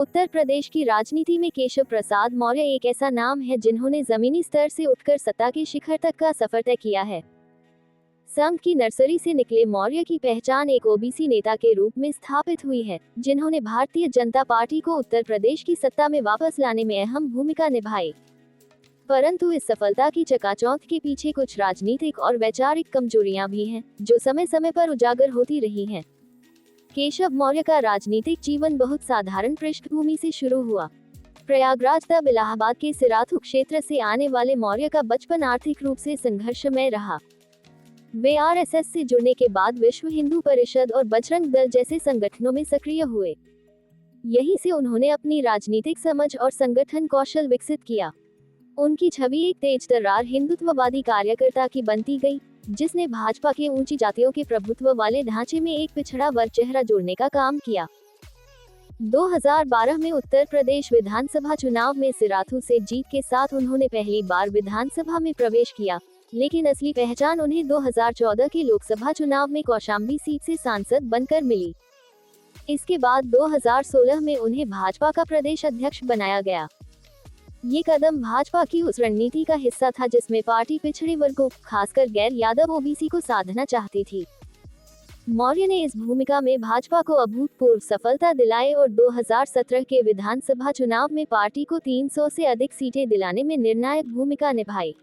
उत्तर प्रदेश की राजनीति में केशव प्रसाद मौर्य एक ऐसा नाम है जिन्होंने जमीनी स्तर से उठकर सत्ता के शिखर तक का सफर तय किया है। संघ की नर्सरी से निकले मौर्य की पहचान एक ओबीसी नेता के रूप में स्थापित हुई है, जिन्होंने भारतीय जनता पार्टी को उत्तर प्रदेश की सत्ता में वापस लाने में अहम भूमिका निभाई। परंतु इस सफलता की चकाचौंध के पीछे कुछ राजनीतिक और वैचारिक कमजोरियां भी हैं, जो समय समय पर उजागर होती रही हैं। केशव मौर्य का राजनीतिक जीवन बहुत साधारण पृष्ठभूमि से शुरू हुआ। प्रयागराज तब इलाहाबाद के सिराथू क्षेत्र से आने वाले मौर्य का बचपन आर्थिक रूप से संघर्षमय रहा। वे आरएसएस से जुड़ने के बाद विश्व हिंदू परिषद और बजरंग दल जैसे संगठनों में सक्रिय हुए। यहीं से उन्होंने अपनी राजनीतिक समझ और संगठन कौशल विकसित किया। उनकी छवि एक तेजतर्रार हिंदुत्ववादी कार्यकर्ता की बनती गई, जिसने भाजपा के ऊंची जातियों के प्रभुत्व वाले ढांचे में एक पिछड़ा वर्ग चेहरा जोड़ने का काम किया। 2012 में उत्तर प्रदेश विधानसभा चुनाव में सिराथू से जीत के साथ उन्होंने पहली बार विधानसभा में प्रवेश किया, लेकिन असली पहचान उन्हें 2014 के लोकसभा चुनाव में कौशाम्बी सीट से सांसद बनकर मिली। इसके बाद 2016 में उन्हें भाजपा का प्रदेश अध्यक्ष बनाया गया। ये कदम भाजपा की उस रणनीति का हिस्सा था जिसमें पार्टी पिछड़े वर्गों, खासकर गैर यादव ओबीसी को साधना चाहती थी। मौर्य ने इस भूमिका में भाजपा को अभूतपूर्व सफलता दिलाई और 2017 के विधानसभा चुनाव में पार्टी को 300 से अधिक सीटें दिलाने में निर्णायक भूमिका निभाई।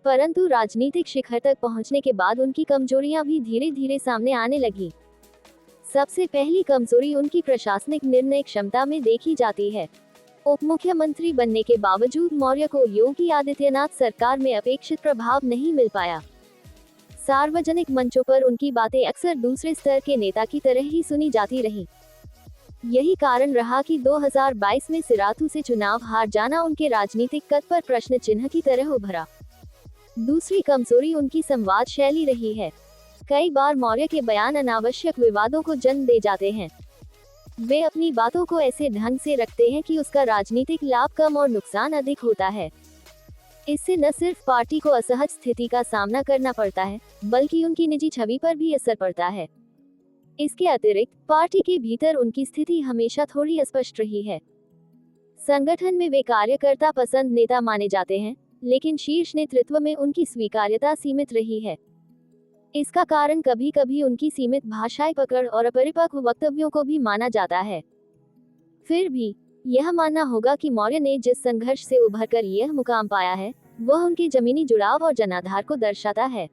परंतु राजनीतिक शिखर तक पहुंचने के बाद उनकी कमजोरियां भी धीरे धीरे सामने आने लगी। सबसे पहली कमजोरी उनकी प्रशासनिक निर्णय क्षमता में देखी जाती है। उप मुख्यमंत्री बनने के बावजूद मौर्य को योगी आदित्यनाथ सरकार में अपेक्षित प्रभाव नहीं मिल पाया। सार्वजनिक मंचों पर उनकी बातें अक्सर दूसरे स्तर के नेता की तरह ही सुनी जाती रही। यही कारण रहा कि 2022 में सिराथू से चुनाव हार जाना उनके राजनीतिक कद पर प्रश्न चिन्ह की तरह उभरा। दूसरी कमजोरी उनकी संवाद शैली रही है। कई बार मौर्य के बयान अनावश्यक विवादों को जन्म दे जाते हैं। वे अपनी बातों को ऐसे ढंग से रखते हैं कि उसका राजनीतिक लाभ कम और नुकसान अधिक होता है। इससे न सिर्फ पार्टी को असहज स्थिति का सामना करना पड़ता है, बल्कि उनकी निजी छवि पर भी असर पड़ता है। इसके अतिरिक्त पार्टी के भीतर उनकी स्थिति हमेशा थोड़ी अस्पष्ट रही है। संगठन में वे कार्यकर्ता पसंद नेता माने जाते हैं, लेकिन शीर्ष नेतृत्व में उनकी स्वीकार्यता सीमित रही है। इसका कारण कभी कभी उनकी सीमित भाषाई पकड़ और अपरिपक्व वक्तव्यों को भी माना जाता है। फिर भी यह मानना होगा कि मौर्य ने जिस संघर्ष से उभरकर यह मुकाम पाया है, वह उनके जमीनी जुड़ाव और जनाधार को दर्शाता है।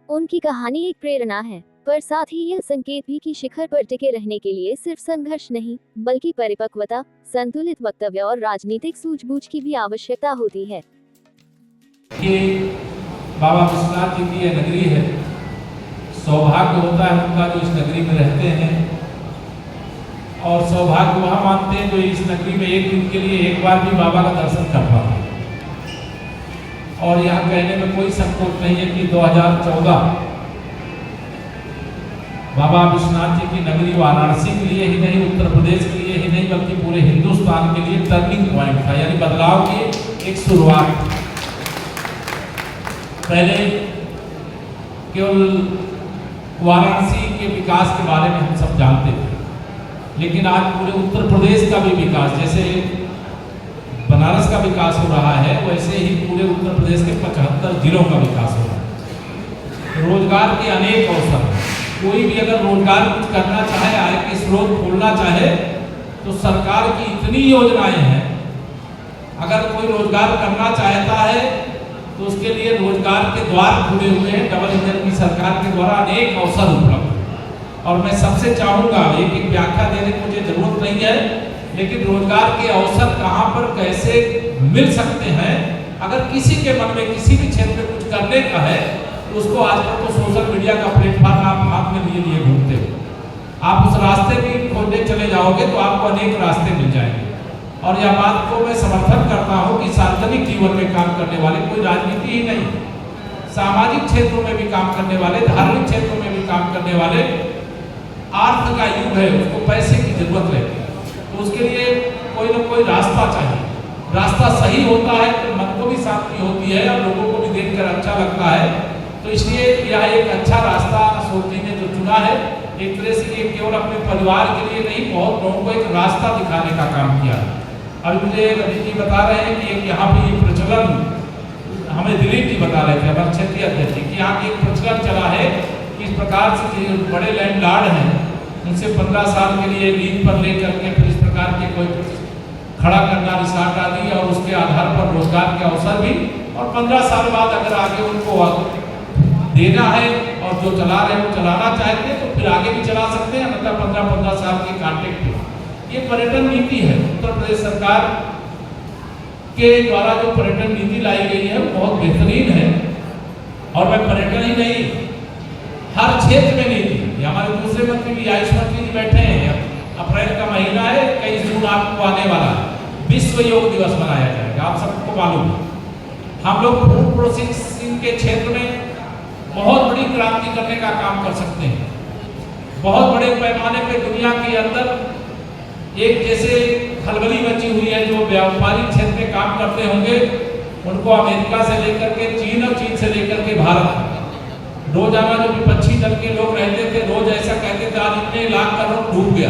उनकी कहानी एक प्रेरणा है, पर साथ ही यह संकेत भी कि शिखर पर टिके रहने के लिए सिर्फ संघर्ष नहीं, बल्कि परिपक्वता, संतुलित वक्तव्य और राजनीतिक सूझबूझ की भी आवश्यकता होती है। बाबा विश्वनाथ जी की यह नगरी है। सौभाग्य होता है उनका जो इस नगरी में रहते हैं, और सौभाग्य वहाँ मानते हैं जो इस नगरी में एक दिन के लिए एक बार भी बाबा का दर्शन कर पाते हैं। और यहाँ कहने में कोई संकोच नहीं है कि 2014 बाबा विश्वनाथ जी की नगरी वाराणसी के लिए ही नहीं, उत्तर प्रदेश के लिए ही नहीं, बल्कि पूरे हिंदुस्तान के लिए टर्निंग पॉइंट था, यानी बदलाव की एक शुरुआत। पहले केवल वाराणसी के विकास के बारे में हम सब जानते थे, लेकिन आज पूरे उत्तर प्रदेश का भी विकास, जैसे बनारस का विकास हो रहा है, वैसे ही पूरे उत्तर प्रदेश के 75 जिलों का विकास हो रहा है। रोजगार के अनेक अवसर, कोई भी अगर रोजगार कुछ करना चाहे, आय के स्रोत खोलना चाहे, तो सरकार की इतनी योजनाएं हैं। अगर कोई रोजगार करना चाहता है तो उसके लिए रोजगार के द्वार खुले हुए हैं। डबल इंजन की सरकार के द्वारा अनेक अवसर उपलब्ध। और मैं सबसे चाहूँगा, एक एक व्याख्या देने की मुझे जरूरत नहीं है, लेकिन रोजगार के अवसर कहाँ पर कैसे मिल सकते हैं, अगर किसी के मन में किसी भी क्षेत्र में कुछ करने का है, तो उसको आजकल तो सोशल मीडिया का प्लेटफॉर्म आप हाथ में लिए घूमते हो। आप उस रास्ते भी खोजने चले जाओगे तो आपको अनेक रास्ते मिल जाएंगे। और यह बात को मैं समर्थन करता हूं कि सार्वजनिक जीवन में काम करने वाले, कोई राजनीति ही नहीं, सामाजिक क्षेत्रों में भी काम करने वाले, धार्मिक क्षेत्रों में भी काम करने वाले, अर्थ का युग है, उसको पैसे की जरूरत रहती है, तो उसके लिए कोई ना कोई रास्ता चाहिए। रास्ता सही होता है तो मन को भी शांति होती है और लोगों को भी देखकर अच्छा लगता है। तो इसलिए यह एक अच्छा रास्ता सोच जी ने जो चुना है, एक तरह से ये केवल अपने परिवार के लिए नहीं, बहुत लोगों को एक रास्ता दिखाने का काम किया। अभी मुझे रवि जी बता रहे हैं कि एक यहाँ पे ये प्रचलन, हमें दिलीप जी बता रहे थे हमारे क्षेत्रीय अध्यक्ष जी, कि यहाँ की एक प्रचलन चला है कि इस प्रकार से जो बड़े लैंडलॉर्ड हैं उनसे 15 साल के लिए लीज पर ले करके फिर इस प्रकार के कोई खड़ा करना रिसॉर्ट आदि, और उसके आधार पर रोजगार के अवसर भी, और 15 साल बाद अगर आगे उनको देना है और जो चला रहे हैं वो चलाना चाहते हैं तो फिर आगे भी चला सकते हैं, मतलब 15-15 साल के कॉन्ट्रैक्ट पे। ये पर्यटन नीति है उत्तर प्रदेश सरकार के द्वारा जो पर्यटन नीति लाई गई है वो बहुत बेहतरीन है। और मैं पर्यटन ही नहीं, हर क्षेत्र में नीति, हमारे दूसरे मंत्री भी, आयुष मंत्री जी बैठे हैं, अप्रैल का महीना है, 21 जून आपको आने वाला है, विश्व योग दिवस मनाया जाएगा, आप सबको मालूम है। हम लोग फूड प्रोसेसिंग के क्षेत्र में बहुत बड़ी क्रांति करने का काम कर सकते हैं। बहुत बड़े पैमाने पे दुनिया के अंदर एक जैसे खलबली मची हुई है, जो व्यापारिक क्षेत्र में काम करते होंगे उनको अमेरिका से लेकर के चीन और चीन से लेकर के भारत, रोजाना जो विपक्षी दल के लोग रहते थे रोज ऐसा कहते थे आज इतने लाख करोड़ डूब गया,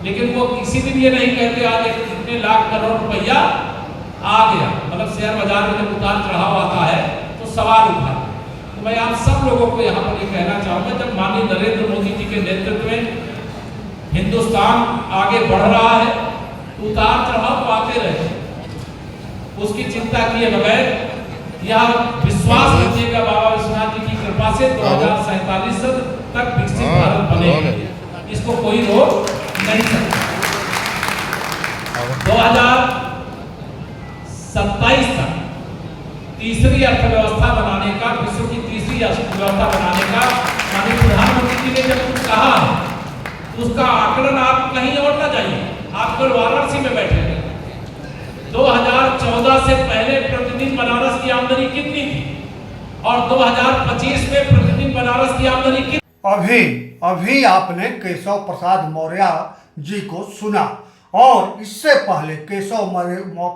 लेकिन वो किसी दिन ये नहीं कहते आज इतने लाख करोड़ रुपया आ गया। मतलब शेयर बाजार में जब उतार चढ़ाव आता है तो सवाल उठा। तो मैं आप सब लोगों को यहाँ पर ये कहना चाहूँगा, जब माननीय नरेंद्र मोदी जी के नेतृत्व में हिंदुस्तान आगे बढ़ रहा है तो उतार चढ़ाव तो आते रहे, उसकी चिंता किए बगैर यह विश्वास रखिएगा बाबा विश्वनाथ जी की कृपा से 2047 तक विकसित भारत बनेगा, इसको कोई रोक नहीं सकता। 2027 तक तीसरी अर्थव्यवस्था बनाने का, विश्व की तीसरी अर्थव्यवस्था बनाने का माननीय प्रधानमंत्री जी ने जब कुछ कहा है तो उसका आकलन आप कहीं और ना जाइए, आप कल वाराणसी में बैठे हैं। 2014 से पहले प्रतिदिन बनारस की आमदनी कितनी थी और 2025 में प्रतिदिन बनारस की आमदनी कितनी? अभी आपने केशव प्रसाद मौर्य जी को सुना, और इससे पहले केशव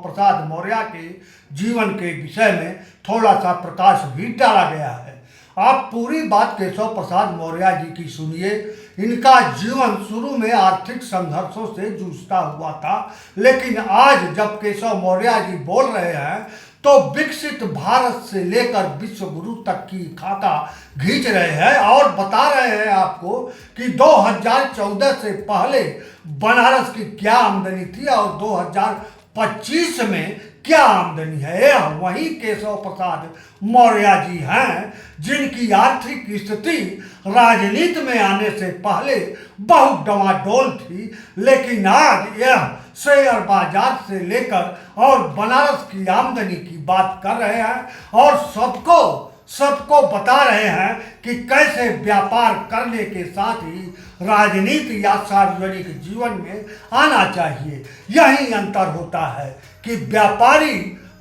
प्रसाद मौर्य के जीवन के विषय में थोड़ा सा प्रकाश भी डाला गया है। आप पूरी बात केशव प्रसाद मौर्य जी की सुनिए। इनका जीवन शुरू में आर्थिक संघर्षों से जूझता हुआ था, लेकिन आज जब केशव मौर्य जी बोल रहे हैं तो विकसित भारत से लेकर विश्व गुरु तक की खाका खींच रहे हैं और बता रहे हैं आपको कि 2014 से पहले बनारस की क्या आमदनी थी और 2025 में क्या आमदनी है। यह वही केशव प्रसाद मौर्य जी हैं जिनकी आर्थिक स्थिति राजनीति में आने से पहले बहुत डवाडोल थी, लेकिन आज यह शेयर बाजार से लेकर और बनारस की आमदनी की बात कर रहे हैं और सबको बता रहे हैं कि कैसे व्यापार करने के साथ ही राजनीति या सार्वजनिक जीवन में आना चाहिए। यही अंतर होता है कि व्यापारी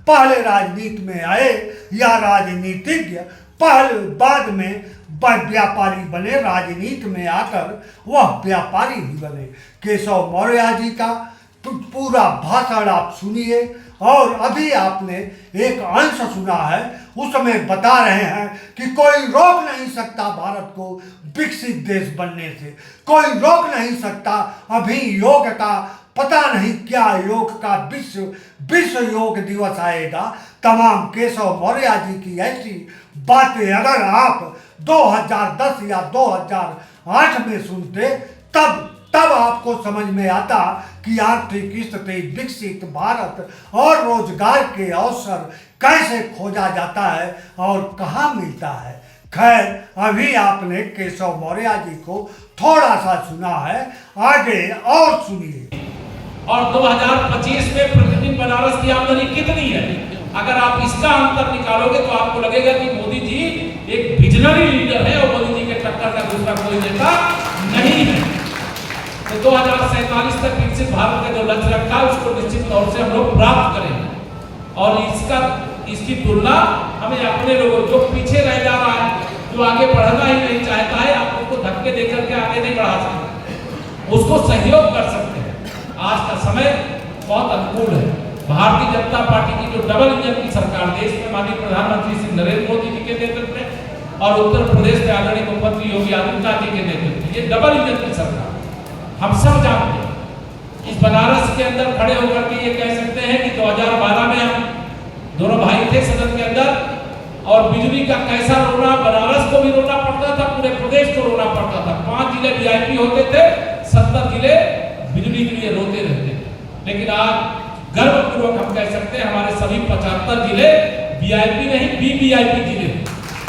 पहले राजनीति में आए या राजनीतिज्ञ पहले बाद में व्यापारी बने, राजनीति में आकर वह व्यापारी ही बने। केशव मौर्य जी का पूरा भाषण आप सुनिए, और अभी आपने एक अंश सुना है, उसमें बता रहे हैं कि कोई रोक नहीं सकता भारत को विकसित देश बनने से, कोई रोक नहीं सकता। अभी योग का पता नहीं क्या योग का विश्व योग दिवस आएगा। तमाम केशव मौर्य जी की ऐसी बातें अगर आप 2010 या 2008 में सुनते तब आपको समझ में आता कि आर्थिक स्थिति, विकसित भारत और रोजगार के अवसर कैसे खोजा जाता है और कहाँ मिलता है। खैर, अभी आपने केशव मौर्य जी को थोड़ा सा सुना है, आगे और सुनिए। और 2025 में प्रतिदिन बनारस की आमदनी कितनी है? अगर आप इसका अंतर निकालोगे तो आपको लगेगा कि मोदी जी एक विजनरी लीडर है और मोदी जी के टक्कर का दूसरा कोई नेता नहीं है। तो 2047 तक विकसित भारत का जो लक्ष्य रखा है उसको निश्चित तौर से हम लोग प्राप्त करेंगे। और इसकी तुलना हमें अपने लोगों जो पीछे रह जा रहा है, जो आगे बढ़ना ही नहीं चाहता है, आप उसको धक्के देकर के आगे नहीं बढ़ा सकते, उसको सहयोग कर सकते हैं। आज का समय बहुत अनुकूल है। भारतीय जनता पार्टी की जो डबल इंजन की सरकार देश में माननीय प्रधानमंत्री श्री नरेंद्र मोदी जी के नेतृत्व में और उत्तर प्रदेश में आदरणीय मुख्यमंत्री योगी आदित्यनाथ जी के नेतृत्व ये डबल इंजन की सरकार, हम सब जानते हैं। इस बनारस के अंदर खड़े होकर के ये कह सकते हैं कि 2012 में हम दोनों भाई थे सदन के अंदर, और बिजली का कैसा रोना, बनारस को भी रोना पड़ता था, पूरे प्रदेश को रोना पड़ता था। 5 जिले वीआईपी होते थे, 70 जिले बिजली के लिए रोते रहते थे। लेकिन आज गर्वपूर्वक हम कह सकते हैं हमारे सभी 75 जिले वीआईपी नहीं, वीवीआईपी जिले।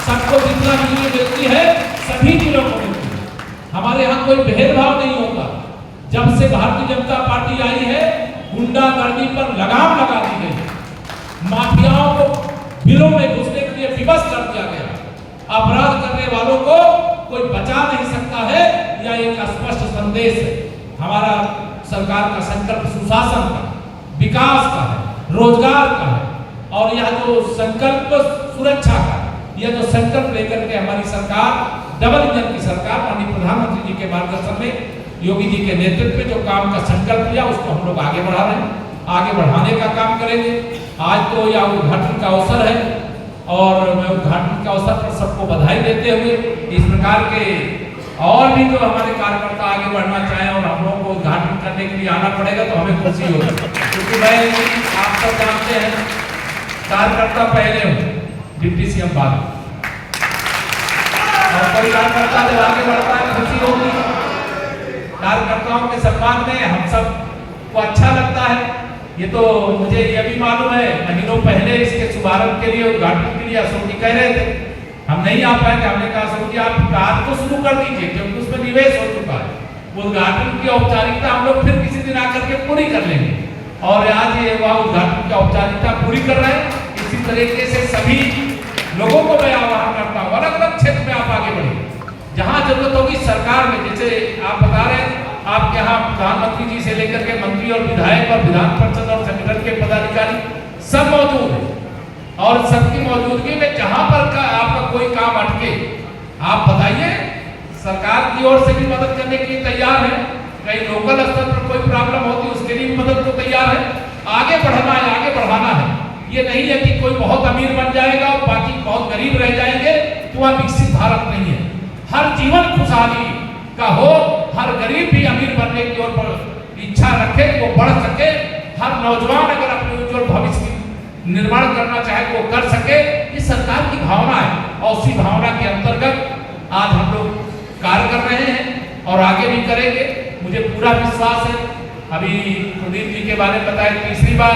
सबको जितना बिजली मिलती है सभी जिलों को मिलती है। हमारे यहाँ कोई भेदभाव नहीं होता। जब से भारतीय जनता पार्टी आई है, गुंडागर्दी पर लगाम लगा दी गई, माफियाओं को बिलों में घुसने के लिए विवश कर दिया गया। अपराध करने वालों को कोई बचा नहीं सकता है। यह एक स्पष्ट संदेश है। हमारा सरकार का संकल्प सुशासन का, विकास का है, रोजगार का है, और यह जो संकल्प सुरक्षा का, यह जो संकल्प लेकर के हमारी सरकार, डबल इंजन की सरकार, माननीय प्रधानमंत्री जी के मार्गदर्शन में, योगी जी के नेतृत्व में जो काम का संकल्प लिया, उसको हम लोग आगे बढ़ा रहे हैं, आगे बढ़ाने का काम करेंगे। आज तो यह उद्घाटन का अवसर है, और मैं उद्घाटन के अवसर पर सबको बधाई देते हुए, इस प्रकार के और भी जो हमारे कार्यकर्ता आगे बढ़ना चाहें और हम लोगों को उद्घाटन करने के लिए आना पड़ेगा तो हमें खुशी होगी, क्योंकि मैं आप सब जानते हैं कार्यकर्ता पहले हूँ, डिप्टी सीएम बाद, और कोई कार्यकर्ता जब आगे बढ़ता है खुशी होगी। कार्यकर्ताओं के सम्मान में हम सब को अच्छा लगता है। ये तो मुझे ये भी मालूम है, महीनों पहले इसके शुभारंभ के लिए, उद्घाटन के लिए अशोक जी कह रहे थे, हम नहीं आ पाएंगे। हमने कहा अशोक जी आप कार्य तो शुरू कर दीजिए, क्योंकि उसमें निवेश हो चुका है। उद्घाटन की औपचारिकता हम लोग फिर किसी दिन आकर के पूरी कर लेंगे, और आज ये वह उद्घाटन की औपचारिकता पूरी कर रहे हैं। इसी तरीके से सभी लोगों को मैं आह्वान करता हूँ, अलग अलग क्षेत्र में आप आगे बढ़िए, जहाँ जरूरत होगी सरकार में। जैसे आप बता रहे हैं, आपके यहाँ प्रधानमंत्री जी से लेकर के मंत्री और विधायक और विधान परिषद और संगठन के पदाधिकारी सब मौजूद हैं, और सबकी मौजूदगी में जहां पर आपका कोई काम अटके आप बताइए, सरकार की ओर से भी मदद करने के लिए तैयार है। कहीं लोकल स्तर पर कोई प्रॉब्लम होती है उसके लिए भी मदद को तैयार है। आगे बढ़ना है, आगे बढ़ाना है। ये नहीं है कि कोई बहुत अमीर बन जाएगा और बाकी बहुत गरीब रह जाएंगे, तो वह विकसित भारत नहीं है। हर जीवन खुशहाली का हो, हर गरीब भी अमीर बनने की ओर इच्छा रखे, वो बढ़ सके। हर नौजवान अगर अपने उज्जवल भविष्य निर्माण करना चाहे तो वो कर सके, ये सरकार की भावना है, और उसी भावना के अंतर्गत आज हम लोग कार्य कर रहे हैं और आगे भी करेंगे। मुझे पूरा विश्वास है। अभी प्रदीप जी के बारे में बताया, तीसरी बार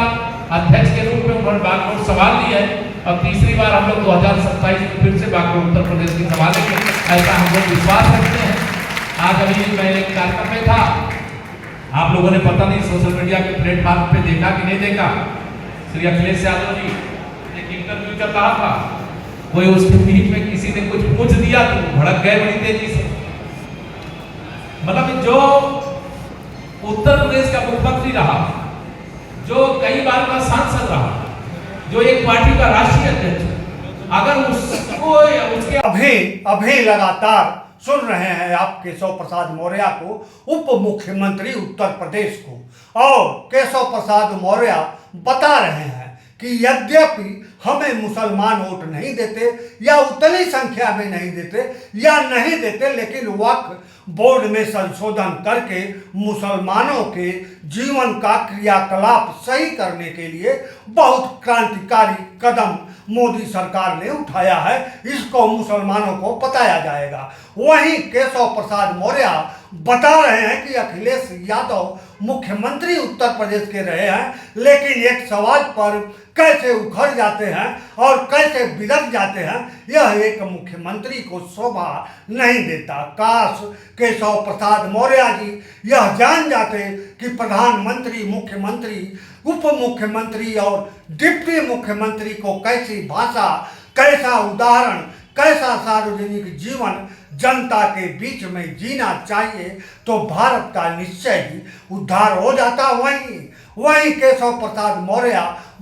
अध्यक्ष के रूप में उन्होंने बागडोर संभाल लिया है, और तीसरी बार हम लोग 2027 में फिर से बागडोर उत्तर प्रदेश की संभालेंगे, ऐसा हम लोग विश्वास रखते हैं। आज अभी मैं एक कार्यक्रम में था, आप लोगों ने पता नहीं सोशल मीडिया के प्लेटफॉर्म पे देखा कि नहीं देखा, श्री अखिलेश यादव जी एक इंटरव्यू चल रहा था, कोई उसके बीच में किसी ने कुछ पूछ दिया तो भड़क गए बड़ी तेजी से। मतलब जो उत्तर प्रदेश का मुख्यमंत्री रहा, जो कई बार का सांसद रहा, जो एक पार्टी का राष्ट्रीय अध्यक्ष, अगर उसको उसके अभी लगातार सुन रहे हैं आप केशव प्रसाद मौर्य को, उप मुख्यमंत्री उत्तर प्रदेश को, और केशव प्रसाद मौर्य बता रहे हैं कि यद्यपि हमें मुसलमान वोट नहीं देते या उतनी संख्या में नहीं देते या नहीं देते, लेकिन वक्फ बोर्ड में संशोधन करके मुसलमानों के जीवन का क्रियाकलाप सही करने के लिए बहुत क्रांतिकारी कदम मोदी सरकार ने उठाया है। इसको मुसलमानों को बताया जाएगा। वहीं केशव प्रसाद मौर्य बता रहे हैं कि अखिलेश यादव मुख्यमंत्री उत्तर प्रदेश के रहे हैं, लेकिन एक सवाल पर कैसे उखड़ जाते हैं और कैसे बिगड़ जाते हैं, यह एक मुख्यमंत्री को शोभा नहीं देता। काश केशव प्रसाद मौर्य जी यह जान जाते कि प्रधानमंत्री, मुख्यमंत्री, उप मुख्यमंत्री और डिप्टी मुख्यमंत्री को कैसी भाषा, कैसा उदाहरण, कैसा सार्वजनिक जीवन जनता के बीच में जीना चाहिए, तो भारत का निश्चय ही उद्धार हो जाता। वहीं केशव प्रसाद मौर्य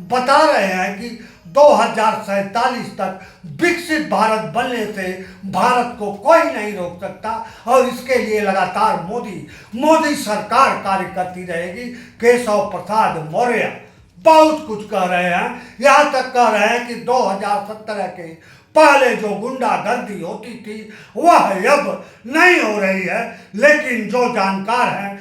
बता रहे हैं कि 2047 तक विकसित भारत बनने से भारत को कोई नहीं रोक सकता, और इसके लिए लगातार मोदी सरकार कार्य करती रहेगी। केशव प्रसाद मौर्य बहुत कुछ कह रहे हैं, यहाँ तक कह रहे हैं कि 2017 के पहले जो गुंडागर्दी होती थी वह अब नहीं हो रही है। लेकिन जो जानकार हैं,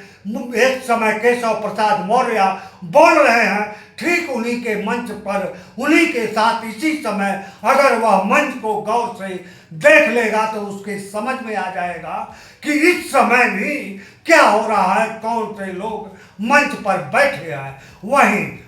एक समय केशव प्रसाद मौर्य बोल रहे हैं, ठीक उन्हीं के मंच पर, उन्हीं के साथ इसी समय अगर वह मंच को गौर से देख लेगा तो उसके समझ में आ जाएगा कि इस समय भी क्या हो रहा है, कौन से लोग मंच पर बैठे हैं।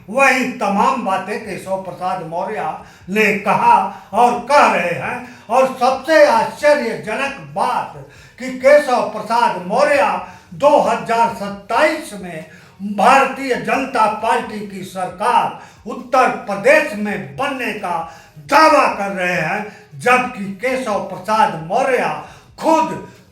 वहीं तमाम बातें केशव प्रसाद मौर्य ने कहा और कह रहे हैं। और सबसे आश्चर्यजनक बात कि केशव प्रसाद मौर्य 2027 में भारतीय जनता पार्टी की सरकार उत्तर प्रदेश में बनने का दावा कर रहे हैं, जबकि केशव प्रसाद मौर्य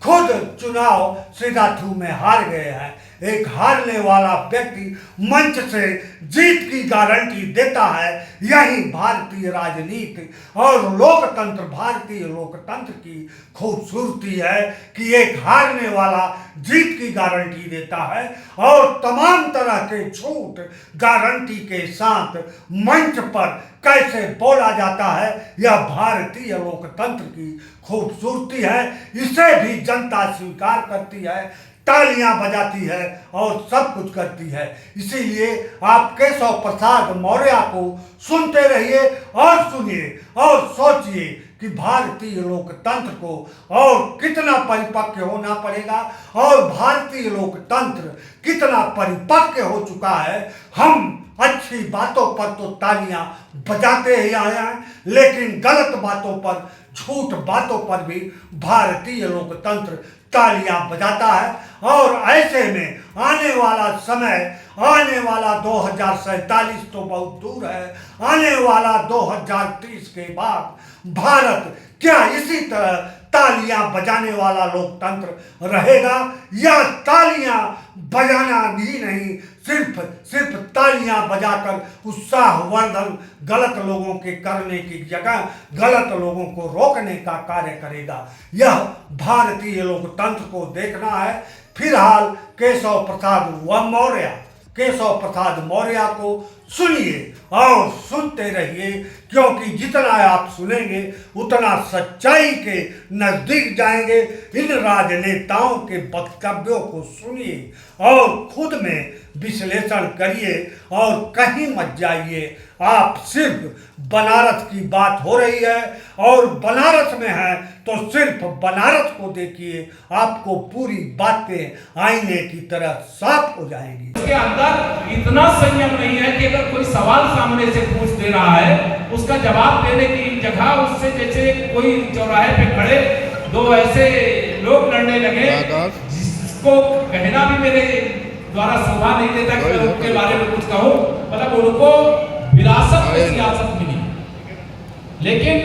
खुद चुनाव सीधाथू में हार गए हैं। एक हारने वाला व्यक्ति मंच से जीत की गारंटी देता है। यही भारतीय राजनीति और लोकतंत्र, भारतीय लोकतंत्र की खूबसूरती है कि एक हारने वाला जीत की गारंटी देता है और तमाम तरह के झूठ गारंटी के साथ मंच पर कैसे बोला जाता है। यह भारतीय लोकतंत्र की खूबसूरती है। इसे भी जनता स्वीकार करती है, तालियां बजाती है और सब कुछ करती है। इसीलिए आप केशव प्रसाद मौर्य को सुनते रहिए और सुनिए और सोचिए कि भारतीय लोकतंत्र को और कितना परिपक्व होना पड़ेगा और भारतीय लोकतंत्र कितना परिपक्व हो चुका है। हम अच्छी बातों पर तो तालियां बजाते ही आए हैं, लेकिन गलत बातों पर, झूठ बातों पर भी भारतीय लोकतंत्र तालियां बजाता है। और ऐसे में आने वाला समय, आने वाला 2047 तो बहुत दूर है, आने वाला 2030 के बाद भारत क्या इसी तरह तालियां बजाने वाला लोकतंत्र रहेगा, या तालियां बजाना ही नहीं, सिर्फ तालियां बजाकर उत्साहवर्धन गलत लोगों के करने की जगह गलत लोगों को रोकने का कार्य करेगा। यह भारतीय लोकतंत्र को देखना है। फिलहाल केशव प्रसाद मौर्य को सुनिए और सुनते रहिए, क्योंकि जितना आप सुनेंगे उतना सच्चाई के नजदीक जाएंगे। इन राजनेताओं के वक्तव्यों को सुनिए और खुद में विश्लेषण करिए और कहीं मत जाइए। आप सिर्फ बनारस की बात हो रही है और बनारस में है तो सिर्फ बनारस को देखिए, आपको पूरी बातें आईने की तरह साफ हो जाएंगी। उसके अंदर इतना संयम नहीं है कि अगर कोई सवाल सामने से पूछ दे रहा है, उसका जवाब देने की जगह उससे जैसे कोई चौराहे पे खड़े दो ऐसे लोग लड़ने लगे, जिसको कहना भी मेरे द्वारा शोभा नहीं देता कि मैं उनके बारे में कुछ कहूं। मतलब उनको विरासत में सियासत मिली, लेकिन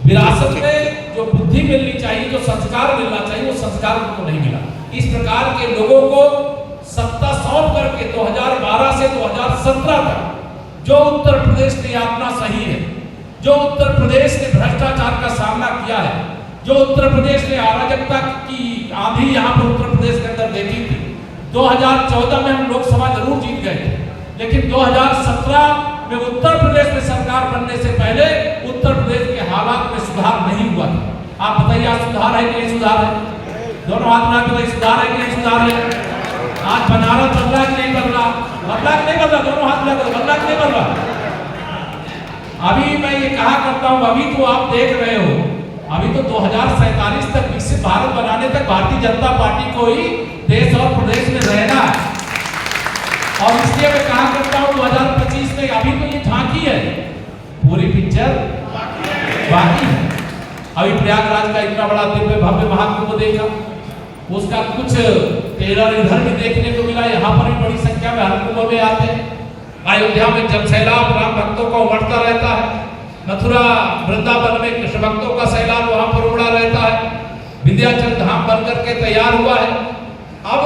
विरासत में जो बुद्धि मिलनी चाहिए, जो संस्कार मिलना चाहिए, वो संस्कार उनको नहीं मिला। इस प्रकार के लोगों को सत्ता सौंप करके 2012 से 2017 तक जो उत्तर प्रदेश ने यातना सही है, जो उत्तर प्रदेश ने भ्रष्टाचार का सामना किया है, जो उत्तर प्रदेश ने अराजकता की आंधी यहाँ पर उत्तर प्रदेश के अंदर देखी थी। 2014 में हम लोकसभा जरूर जीत गए थे, लेकिन 2017 में उत्तर प्रदेश में सरकार बनने से पहले उत्तर प्रदेश के हालात में सुधार नहीं हुआ था। आप बताइए, आज सुधार है कि नहीं सुधार है? दोनों हाथ मिला के सुधार है कि नहीं सुधार है? आज बनारस बदला कि नहीं बदला? बदला कि नहीं बदला? दोनों हाथ मिला के बदला कि नहीं बदला? अभी मैं ये कहा करता हूँ, अभी तो आप देख रहे हो, अभी तो 2047 तक विकसित भारत बनाने तक भारतीय जनता पार्टी को ही देश और प्रदेश में रहना है। और इसलिए मैं कहा करता हूँ 2025 में अभी तो ये झांकी है, पूरी पिक्चर बाकी है। अभी प्रयागराज का इतना बड़ा दिव्य भव्य महाकुंभ देखा, उसका कुछ ट्रेलर इधर भी देखने को मिला। यहाँ पर भी बड़ी संख्या में हर कुंभ में आते हैं। अयोध्या में जन सैलाब राम भक्तों का उमड़ता रहता है। मथुरा वृंदावन में कृष्ण भक्तों का सैलाब वहां पर उमड़ा रहता है। विंध्याचल धाम बनकर के तैयार हुआ है। अब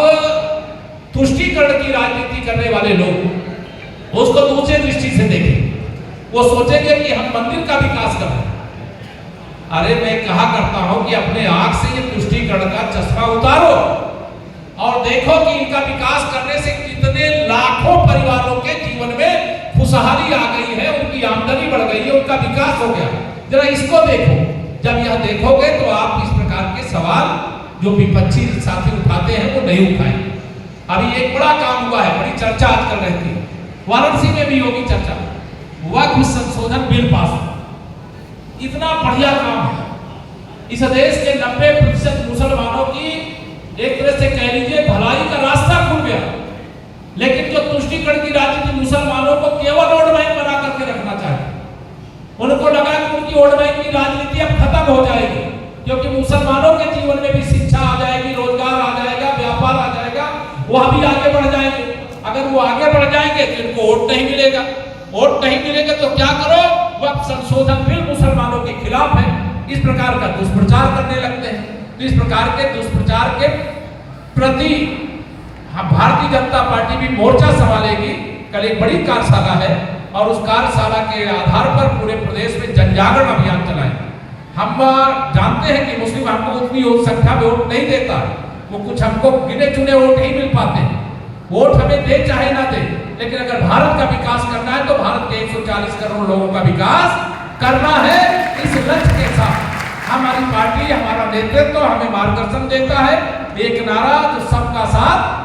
तुष्टीकरण की राजनीति करने वाले लोग उसको दूसरे दृष्टि से देखें। वो सोचेंगे कि हम मंदिर का विकास कर रहे हैं। अरे मैं कहा करता हूं कि अपने आंख से ये तुष्टीकरण का चश्मा उतारो और देखो कि इनका विकास करने से कितने लाखों परिवारों के जीवन में खुशहाली आ गई है, उनकी आमदनी बढ़ गई है, उनका विकास हो गया। जरा इसको देखो। जब यह देखोगे तो आप इस प्रकार के सवाल जो विपक्षी साथी उठाते हैं वो नहीं उठाएंगे। अभी एक बड़ा काम हुआ है, बड़ी चर्चा आजकल रहती है, वाराणसी में भी होगी चर्चा, वक्फ संशोधन बिल पास हुआ। इतना बढ़िया काम है। इस देश के 90% मुसलमानों की एक तरह से कह लीजिए भलाई का रास्ता खुल गया। लेकिन जो तुष्टीकरण की राजनीति मुसलमानों को केवल वोट बैंक बना करके रखना चाहते, उनको लगा कि उनकी वोट बैंक की राजनीति अब खत्म हो जाएगी, क्योंकि मुसलमानों के जीवन में भी शिक्षा आ जाएगी, रोजगार आ जाएगा, व्यापार आ जाएगा, वह भी आगे बढ़ जाएंगे। अगर वो आगे बढ़ जाएंगे तो इनको वोट नहीं मिलेगा। वोट नहीं मिलेगा तो क्या करो, वक्फ संशोधन बिल मुसलमानों के खिलाफ है, इस प्रकार का दुष्प्रचार करने लगते हैं। तो इस प्रकार के दुष्प्रचार के प्रति भारतीय जनता पार्टी भी मोर्चा संभालेगी। कल एक बड़ी कार्यशाला है और उस कार्यशाला के आधार पर पूरे प्रदेश में जन जागरण अभियान चलाएंगे। हम जानते हैं कि मुस्लिम हमको उतनी संख्या में वोट नहीं देता, वो कुछ हमको गिने चुने वोट ही मिल पाते हैं। वोट हमें दे चाहे ना दे, लेकिन अगर भारत का विकास करना है तो भारत के 140 करोड़ लोगों का विकास करना है। इस लक्ष्य के साथ हमारी पार्टी, हमारा नेतृत्व हमें मार्गदर्शन देता है। एक नारा जो सबका साथ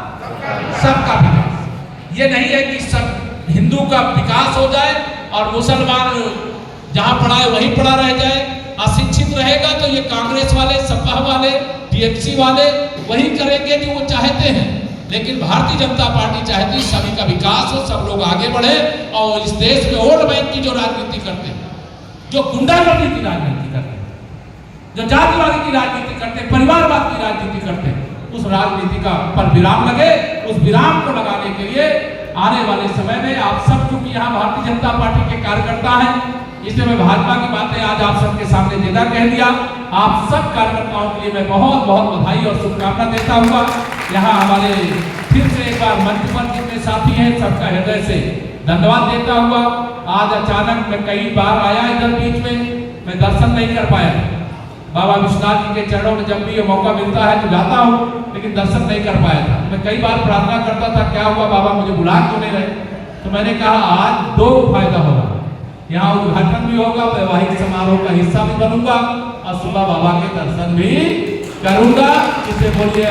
सबका विकास। ये नहीं है कि सब हिंदू का विकास हो जाए और मुसलमान जहां पढ़ा है वहीं पढ़ा रह जाए। अशिक्षित रहेगा तो ये कांग्रेस वाले, सपा वाले, टीएमसी वाले वही करेंगे जो वो चाहते हैं। लेकिन भारतीय जनता पार्टी चाहती है सभी का विकास हो, सब लोग आगे बढ़े और इस देश में वोट बैंक की जो राजनीति करते हैं, जो गुंडागर्दी की राजनीति करते हैं, जो जातिवादी की राजनीति करते हैं, परिवारवाद की राजनीति करते हैं, उस राजनीति का पर विराम लगे। उस विराम को लगाने के लिए आने वाले समय में आप सब, चूंकि यहाँ भारतीय जनता पार्टी के कार्यकर्ता हैं, इसलिए मैं भाजपा की बातें आज आप सबके सामने ज्यादा कह दिया। आप सब कार्यकर्ताओं के लिए मैं बहुत बहुत बधाई और शुभकामना देता हुआ यहाँ हमारे फिर से एक बार मंच पर जितने साथी हैं सबका हृदय से धन्यवाद देता हुआ। आज अचानक मैं कई बार आया इधर, बीच में मैं दर्शन नहीं कर पाया। बाबा विश्वनाथ जी के चरणों में जब भी ये मौका मिलता है तो जाता हूँ, लेकिन दर्शन नहीं कर पाया था। मैं कई बार प्रार्थना करता था, क्या हुआ बाबा मुझे बुला क्यों नहीं रहे? तो मैंने कहा आज दो फायदा होगा, यहाँ उद्घाटन भी होगा, वैवाहिक समारोह का हिस्सा भी बनूंगा और सुबह बाबा के दर्शन भी करूंगा। इसे बोलिए